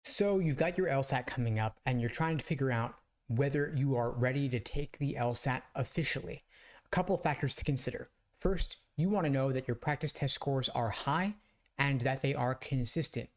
So you've got your LSAT coming up and you're trying to figure out whether you are ready to take the LSAT officially. A couple of factors to consider. First, you want to know that your practice test scores are high and that they are consistent.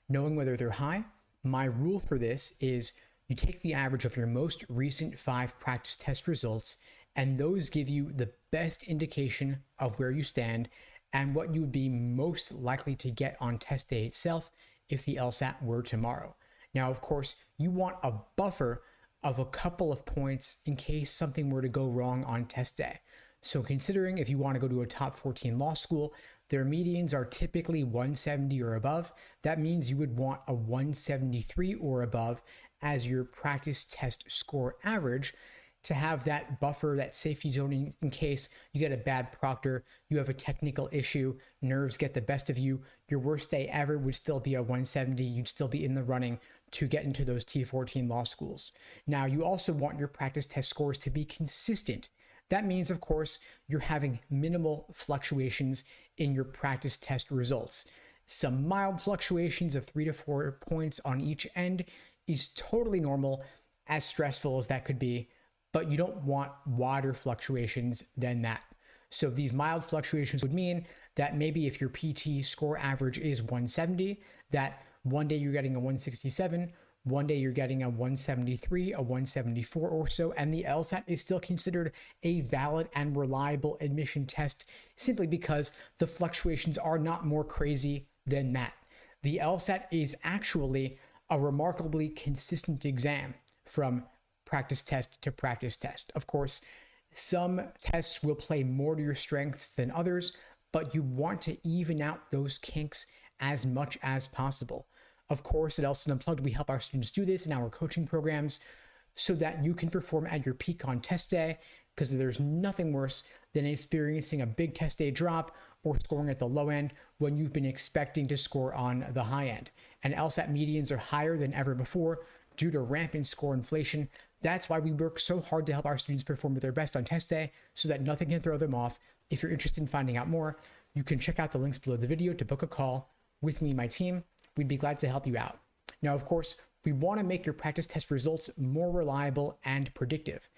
Knowing whether they're high, my rule for this is you take the average of your most recent 5 practice test results, and those give you the best indication of where you stand and what you would be most likely to get on test day itself if the LSAT were tomorrow. Now, of course, you want a buffer of a couple of points in case something were to go wrong on test day. So considering if you want to go to a top 14 law school, their medians are typically 170 or above. That means you would want a 173 or above as your practice test score average to have that buffer, that safety zone in case you get a bad proctor, you have a technical issue, nerves get the best of you, your worst day ever would still be a 170, you'd still be in the running to get into those T14 law schools. Now, you also want your practice test scores to be consistent. That means, of course, you're having minimal fluctuations in your practice test results. Some mild fluctuations of 3 to 4 points on each end is totally normal, as stressful as that could be, but you don't want wider fluctuations than that. So these mild fluctuations would mean that maybe if your PT score average is 170, that one day you're getting a 167, one day you're getting a 173, a 174 or so, and the LSAT is still considered a valid and reliable admission test simply because the fluctuations are not more crazy than that. The LSAT is actually a remarkably consistent exam from practice test to practice test. Of course, some tests will play more to your strengths than others, but you want to even out those kinks as much as possible. Of course, at LSAT Unplugged, we help our students do this in our coaching programs so that you can perform at your peak on test day, because there's nothing worse than experiencing a big test day drop or scoring at the low end when you've been expecting to score on the high end. And LSAT medians are higher than ever before due to rampant score inflation. That's why we work so hard to help our students perform at their best on test day so that nothing can throw them off. If you're interested in finding out more, you can check out the links below the video to book a call with me and my team. We'd be glad to help you out. Now, of course, we want to make your practice test results more reliable and predictive.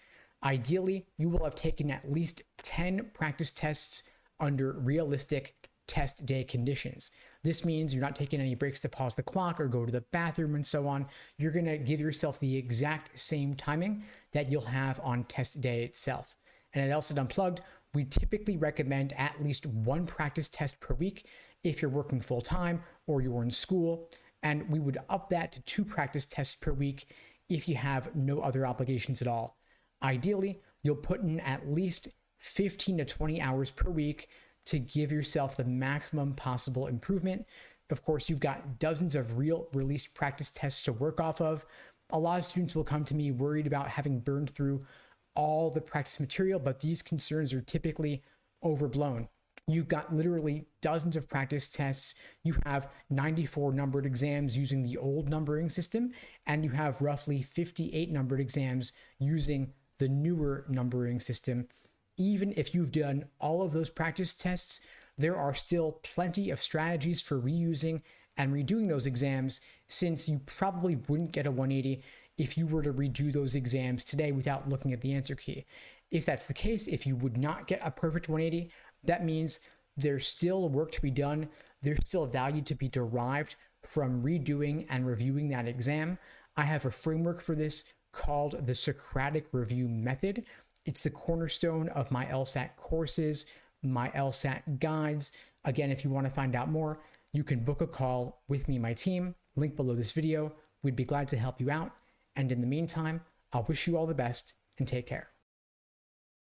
Ideally, you will have taken at least 10 practice tests under realistic test day conditions. This means you're not taking any breaks to pause the clock or go to the bathroom and so on. You're going to give yourself the exact same timing that you'll have on test day itself. And at LSAT Unplugged, we typically recommend at least 1 practice test per week if you're working full time or you're in school. And we would up that to 2 practice tests per week if you have no other obligations at all. Ideally, you'll put in at least 15 to 20 hours per week to give yourself the maximum possible improvement. Of course, you've got dozens of real released practice tests to work off of. A lot of students will come to me worried about having burned through all the practice material, but these concerns are typically overblown. You've got literally dozens of practice tests. You have 94 numbered exams using the old numbering system, and you have roughly 58 numbered exams using the newer numbering system. Even if you've done all of those practice tests, there are still plenty of strategies for reusing and redoing those exams, since you probably wouldn't get a 180 if you were to redo those exams today without looking at the answer key. If that's the case, if you would not get a perfect 180, that means there's still work to be done. There's still value to be derived from redoing and reviewing that exam. I have a framework for this called the Socratic Review Method. It's the cornerstone of my LSAT courses, my LSAT guides. Again, if you want to find out more, you can book a call with me and my team. Link below this video. We'd be glad to help you out. And in the meantime, I'll wish you all the best and take care.